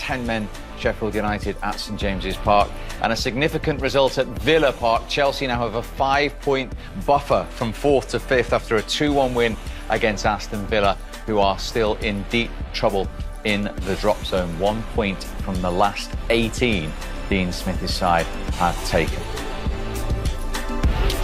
10 men Sheffield United at St James's Park. And a significant result at Villa Park. Chelsea now have a 5-point buffer from 4th to 5th after a 2-1 win against Aston Villa, who are still in deep trouble in the drop zone. 1 point from the last 18 Dean Smith's side have taken.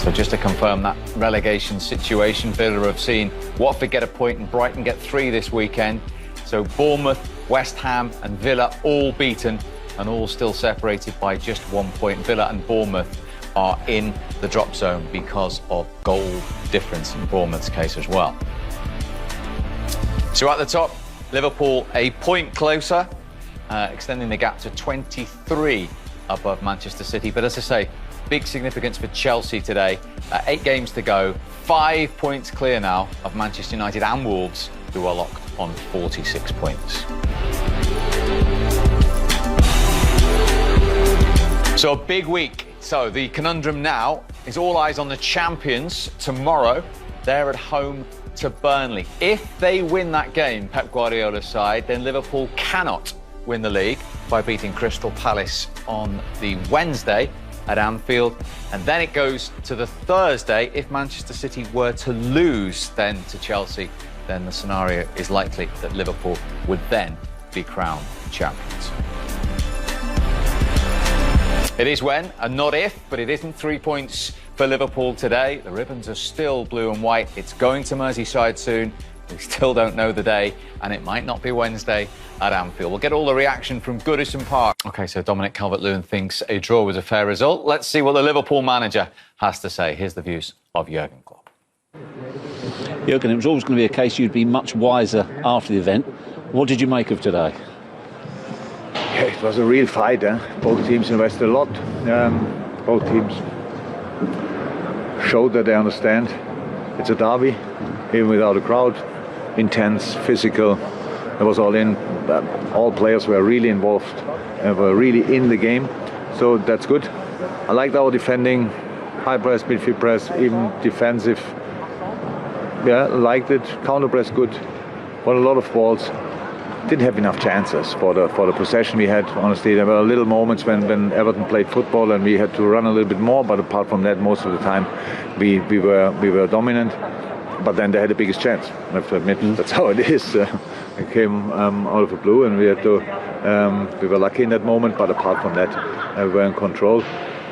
So just to confirm that relegation situation, Villa have seen Watford get a point and Brighton get 3 this weekend. So Bournemouth, West Ham and Villa all beaten and all still separated by just 1 point. Villa and Bournemouth are in the drop zone because of goal difference in Bournemouth's case as well. So at the top, Liverpool a point closer, extending the gap to 23 above Manchester City. But as I say, big significance for Chelsea today. 8 games to go, 5 points clear now of Manchester United and Wolves, who are locked on 46 points. So a big week. So the conundrum now is all eyes on the champions tomorrow. They're at home to Burnley. If they win that game, Pep Guardiola's side, then Liverpool cannot win the league by beating Crystal Palace on the Wednesday at Anfield. And then it goes to the Thursday. If Manchester City were to lose then to Chelsea, then the scenario is likely that Liverpool would then be crowned champions. It is when and not if, but it isn't 3 points for Liverpool today. The ribbons are still blue and white. It's going to Merseyside soon. We still don't know the day, and it might not be Wednesday at Anfield. We'll get all the reaction from Goodison Park. OK, so Dominic Calvert-Lewin thinks a draw was a fair result. Let's see what the Liverpool manager has to say. Here's the views of Jurgen Klopp. Jurgen, it was always going to be a case you'd be much wiser after the event. What did you make of today? Yeah, it was a real fight. Both teams invested a lot. Both teams showed that they understand it's a derby, even without a crowd. Intense, physical. It was all in. All players were really involved, were really in the game. So that's good. I liked our defending, high press, midfield press, even defensive. Yeah, liked it. Counter press good. Won a lot of balls. Didn't have enough chances for the possession we had. Honestly, there were little moments when Everton played football and we had to run a little bit more. But apart from that, most of the time we were dominant. But then they had the biggest chance. I have to admit, that's how it is. It came out of the blue, and we had to. We were lucky in that moment. But apart from that, we were in control.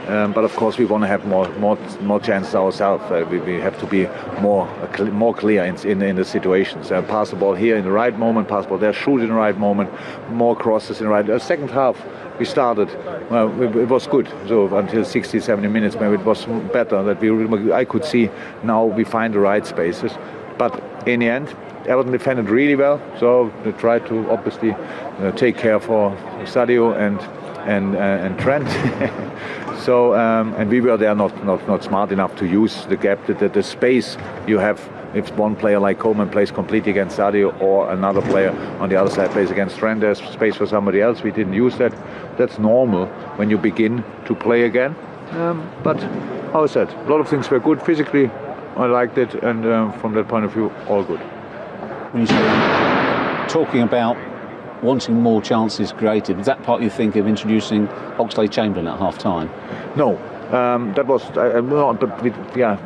But of course, we want to have more chances ourselves. We have to be more clear in the situations. Pass the ball here in the right moment, pass the ball there, shoot in the right moment, more crosses in the right. Second half, we started. Well, it was good. So until 60, 70 minutes, maybe it was better. That I could see now we find the right spaces. But in the end, Everton defended really well. So they tried to obviously take care for Sadio and Trent. So and we were there not smart enough to use the gap, the space you have. If one player like Coleman plays completely against Sadio or another player on the other side plays against Trent, there's space for somebody else. We didn't use that. That's normal when you begin to play again. But how I said, a lot of things were good physically. I liked it, and from that point of view, all good. When you say talking about wanting more chances created, was that part you think of introducing Oxlade-Chamberlain at half-time? No, that was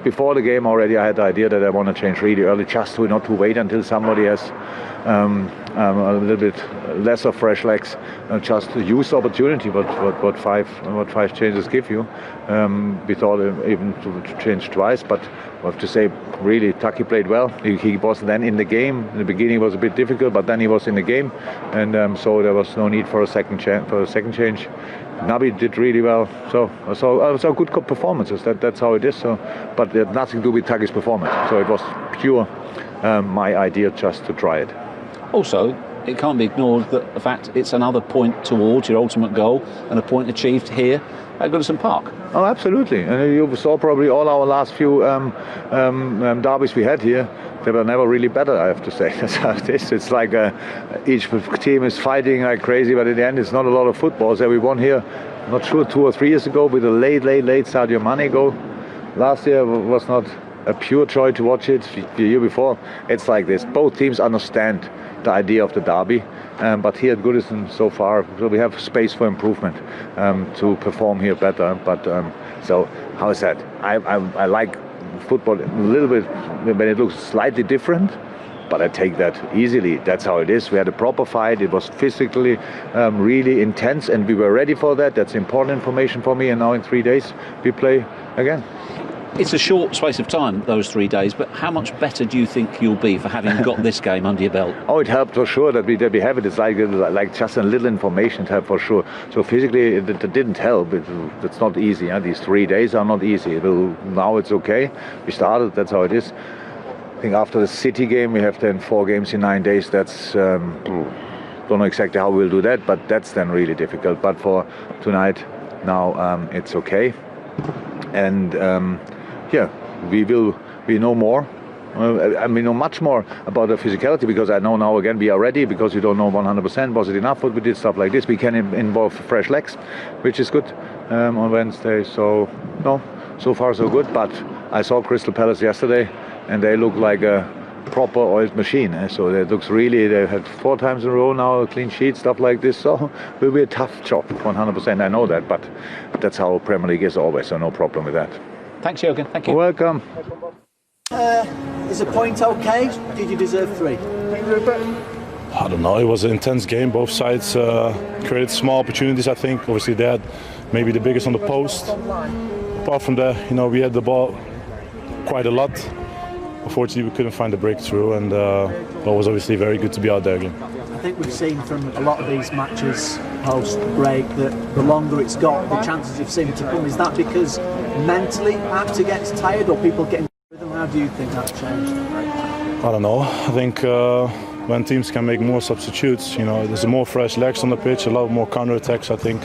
before the game already. I had the idea that I want to change really early, just not to wait until somebody has a little bit less of fresh legs, just to use the opportunity. What five changes give you? We thought even to change twice, but I have to say, really, Taki played well. He was then in the game. In the beginning, it was a bit difficult, but then he was in the game, and so there was no need for a second change. Naby did really well. So good performances. That's how it is. So, but it had nothing to do with Taki's performance. So it was pure my idea just to try it. Also, it can't be ignored that the fact it's another point towards your ultimate goal and a point achieved here at Goodison Park. Oh, absolutely. And you saw probably all our last few derbies we had here. They were never really better, I have to say. That's how it is. It's like each team is fighting like crazy, but in the end, it's not a lot of football. So we won here, not sure, 2 or 3 years ago with a late Sadio Mane goal. Last year was not a pure joy to watch it. The year before, it's like this. Both teams understand the idea of the derby, but here at Goodison so far, we have space for improvement to perform here better. But so, how is that? I like football a little bit when it looks slightly different, but I take that easily. That's how it is. We had a proper fight. It was physically really intense, and we were ready for that. That's important information for me. And now in 3 days, we play again. It's a short space of time, those 3 days, but how much better do you think you'll be for having got this game under your belt? Oh, it helped for sure that we have it. It's like just a little information to have for sure. So physically, it didn't help. It's not easy. These 3 days are not easy. Now it's okay. We started. That's how it is. I think after the City game, we have then 4 games in 9 days. That's don't know exactly how we'll do that, but that's then really difficult. But for tonight, now it's okay. And yeah, we know more. We know much more about the physicality, because I know now again we are ready, because we don't know 100% was it enough, but we did stuff like this. We can involve fresh legs, which is good on Wednesday. So no, so far so good. But I saw Crystal Palace yesterday, and they look like a proper oiled machine. So it looks really, they had 4 times in a row now a clean sheet, stuff like this. So it will be a tough job, 100%. I know that, but that's how Premier League is always. So no problem with that. Thanks, Jürgen. Thank you. Welcome. Is a point okay? Did you deserve 3? I don't know. It was an intense game. Both sides created small opportunities, I think. Obviously, they had maybe the biggest on the post. Apart from that, we had the ball quite a lot. Unfortunately, we couldn't find the breakthrough, and it was obviously very good to be out there again. I think we've seen from a lot of these matches post-break that the longer it's got, the chances have seemed to come. Is that because mentally Actor gets tired, or people getting rhythm? How do you think that's changed? I don't know. I think when teams can make more substitutes, there's more fresh legs on the pitch, a lot more counter-attacks, I think.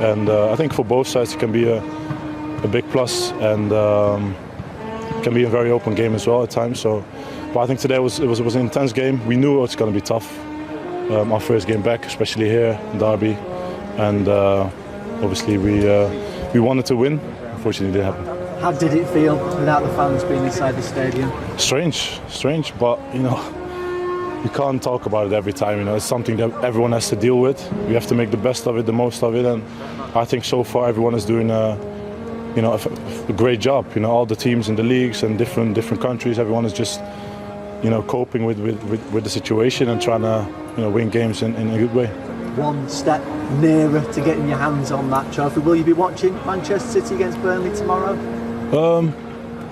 And I think for both sides it can be a big plus, and can be a very open game as well at times. So, but I think today it was an intense game. We knew it was going to be tough. Our first game back, especially here in Derby, and obviously we wanted to win. Unfortunately, it didn't happen. How did it feel without the fans being inside the stadium? Strange, but you can't talk about it every time. It's something that everyone has to deal with. We have to make the best of it, the most of it, and I think so far everyone is doing a great job. All the teams in the leagues and different countries, everyone is just coping with the situation and trying to win games in a good way. One step nearer to getting your hands on that trophy. Will you be watching Manchester City against Burnley tomorrow?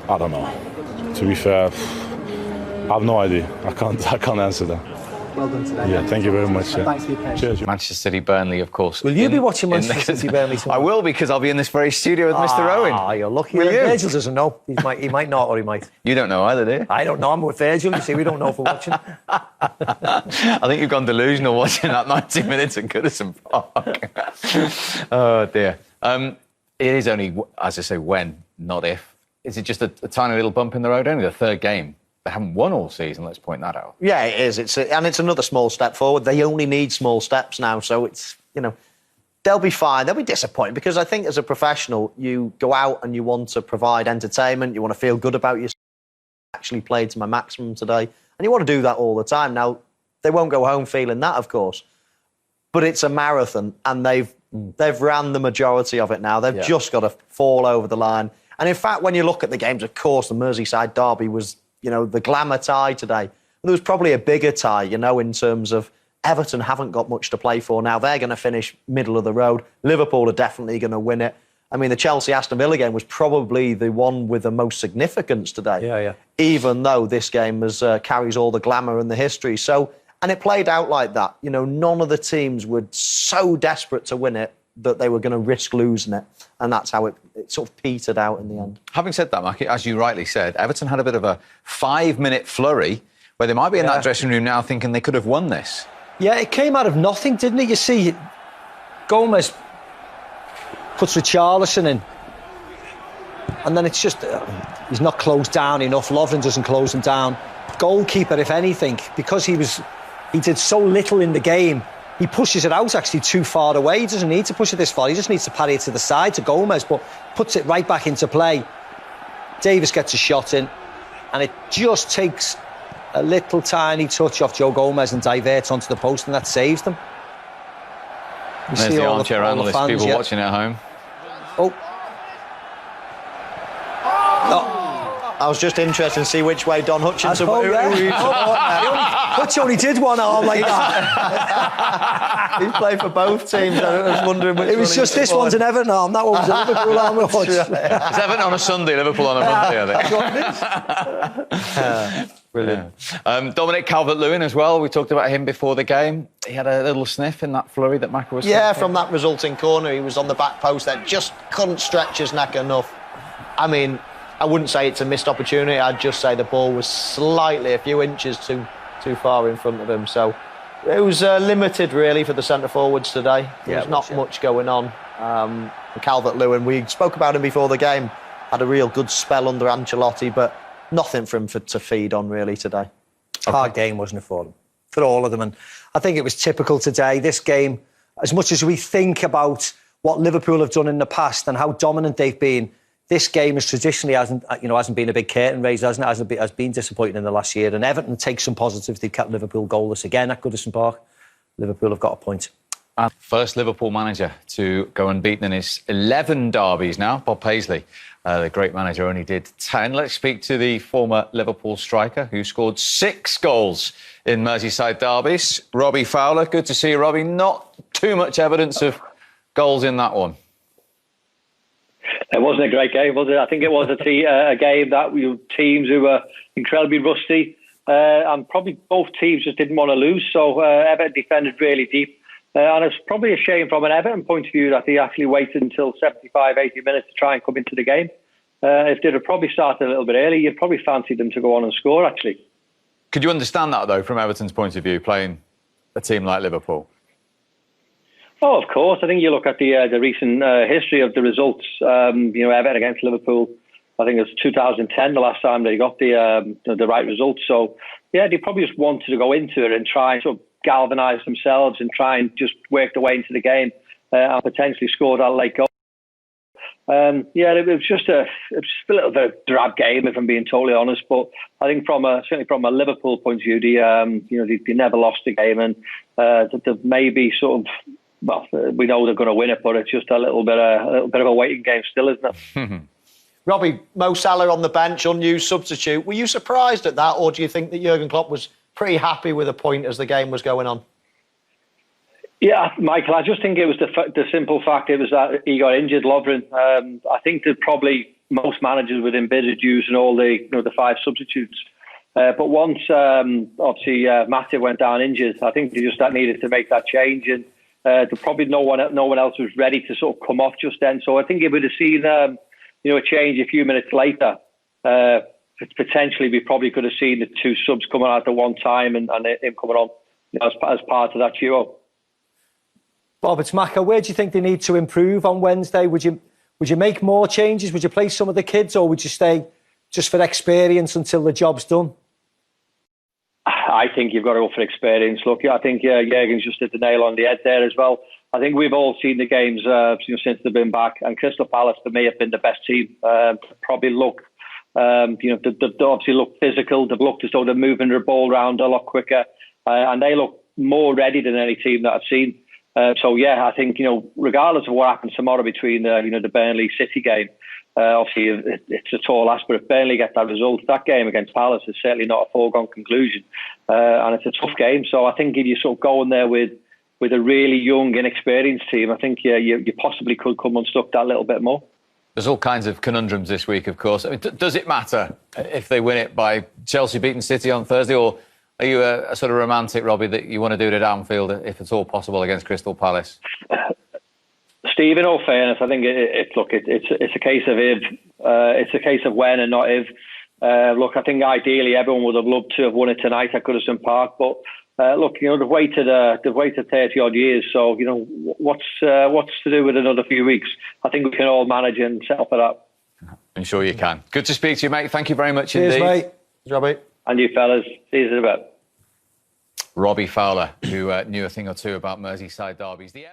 I don't know. To be fair, I have no idea. I can't answer that. Well done today. Yeah, thank you very much. Yeah. Thanks for your patience. Cheers. Manchester City, Burnley, of course. Will you be watching Manchester City, Burnley tomorrow? I will, because I'll be in this very studio with Mr. Owen. Ah, you're lucky. Will you? Virgil doesn't know. He might not, or he might. You don't know either, do you? I don't know. I'm with Virgil. You see, we don't know if we're watching. I think you've gone delusional watching that 90 minutes at Goodison Park. Oh, dear. It is only, as I say, when, not if. Is it just a tiny little bump in the road? Only the 3rd game. They haven't won all season, let's point that out. Yeah, it is. It's another small step forward. They only need small steps now, so it's, they'll be fine. They'll be disappointed, because I think as a professional, you go out and you want to provide entertainment, you want to feel good about yourself. I actually played to my maximum today, and you want to do that all the time. Now, they won't go home feeling that, of course, but it's a marathon, and they've ran the majority of it now. They've just got to fall over the line. And in fact, when you look at the games, of course, the Merseyside derby was, the glamour tie today. There was probably a bigger tie, in terms of Everton haven't got much to play for now. They're going to finish middle of the road. Liverpool are definitely going to win it. I mean, the Chelsea-Aston Villa game was probably the one with the most significance today. Yeah. Even though this game carries all the glamour and the history. So, and it played out like that. None of the teams were so desperate to win it that they were going to risk losing it. And that's how it sort of petered out in the end. Having said that, Mark, as you rightly said, Everton had a bit of a 5-minute flurry where they might be in that dressing room now thinking they could have won this. Yeah, it came out of nothing, didn't it? You see, Gomez puts Richarlison in, and then it's just he's not closed down enough. Lovren doesn't close him down. Goalkeeper, if anything, because he did so little in the game, he pushes it out actually too far away. He doesn't need to push it this far. He just needs to parry it to the side to Gomez, but puts it right back into play. Davis gets a shot in, and it just takes a little tiny touch off Joe Gomez and diverts onto the post, and that saves them. There's the armchair analyst, people watching at home. Oh. I was just interested to see which way Don Hutchinson Hutch only did one arm like that. He played for both teams. I was wondering which it was just this one's an Everton arm, that one was a Liverpool arm. It's Everton on a Sunday, Liverpool on a Monday, I think. Brilliant. Dominic Calvert-Lewin as well. We talked about him before the game. He had a little sniff in that flurry that Macca was talking. From that resulting corner. He was on the back post there, just couldn't stretch his neck enough. I mean, I wouldn't say it's a missed opportunity. I'd just say the ball was slightly, a few inches too far in front of him. So it was limited, really, for the centre forwards today. There's not much going on. Calvert-Lewin, we spoke about him before the game, had a real good spell under Ancelotti, but nothing for him to feed on, really, today. Hard game, wasn't it, for them? For all of them. And I think it was typical today. This game, as much as we think about what Liverpool have done in the past and how dominant they've been, this game has traditionally hasn't been a big curtain raiser, has been disappointing in the last year. And Everton takes some positives. They've kept Liverpool goalless again at Goodison Park. Liverpool have got a point. And first Liverpool manager to go unbeaten in his 11 derbies now, Bob Paisley. The great manager only did 10. Let's speak to the former Liverpool striker who scored 6 goals in Merseyside derbies. Robbie Fowler. Good to see you, Robbie. Not too much evidence of goals in that one. It wasn't a great game, was it? I think it was a game that teams who were incredibly rusty, and probably both teams just didn't want to lose. So Everton defended really deep, and it's probably a shame from an Everton point of view that they actually waited until 75, 80 minutes to try and come into the game. If they'd have probably started a little bit early, you'd probably fancied them to go on and score, actually. Could you understand that, though, from Everton's point of view, playing a team like Liverpool? Oh, of course. I think you look at the recent history of the results. Everton against Liverpool, I think it was 2010 the last time they got the right results. So, yeah, they probably just wanted to go into it and try and sort of galvanise themselves and try and just work their way into the game and potentially score that late goal. It was just a little bit of a drab game, if I'm being totally honest. But I think certainly from a Liverpool point of view, they never lost the game, and they maybe sort of. Well, we know they're going to win it, but it's just a little bit of a waiting game still, isn't it? Robbie, Mo Salah on the bench, unused substitute. Were you surprised at that, or do you think that Jurgen Klopp was pretty happy with a point as the game was going on? Yeah, Michael, I just think it was the simple fact it was that he got injured, Lovren. I think that probably most managers would envisage using all the 5 substitutes. But once obviously Matip went down injured, I think they just needed to make that change, and probably no one else was ready to sort of come off just then. So I think if we'd have seen a change a few minutes later, potentially we probably could have seen the 2 subs coming out at one time and him coming on as part of that duo. Bob, it's Macca. Where do you think they need to improve on Wednesday? Would you make more changes? Would you play some of the kids, or would you stay just for experience until the job's done? I think you've got to go for experience. Look, I think Jurgen's just hit the nail on the head there as well. I think we've all seen the games since they've been back, and Crystal Palace for me have been the best team. Probably look, they obviously look physical. They've looked as though they're moving their ball around a lot quicker, and they look more ready than any team that I've seen. I think regardless of what happens tomorrow between the Burnley City game. Obviously, it's a tall ask, but if Burnley get that result, that game against Palace is certainly not a foregone conclusion, and it's a tough game. So I think if you sort of go in there with a really young, inexperienced team, I think you possibly could come unstuck that little bit more. There's all kinds of conundrums this week, of course. I mean, does it matter if they win it by Chelsea beating City on Thursday, or are you a sort of romantic, Robbie, that you want to do it at Anfield if it's all possible against Crystal Palace? Steve, in all fairness, I think it's a case of if, it's a case of when and not if. I think ideally everyone would have loved to have won it tonight at Goodison Park, but they've waited 30 odd years, so what's to do with another few weeks? I think we can all manage and settle for that. I'm sure you can. Good to speak to you, mate. Thank you very much Cheers, indeed. Mate. Robbie. And you fellas, see you in a bit. Robbie Fowler, who knew a thing or two about Merseyside derbies.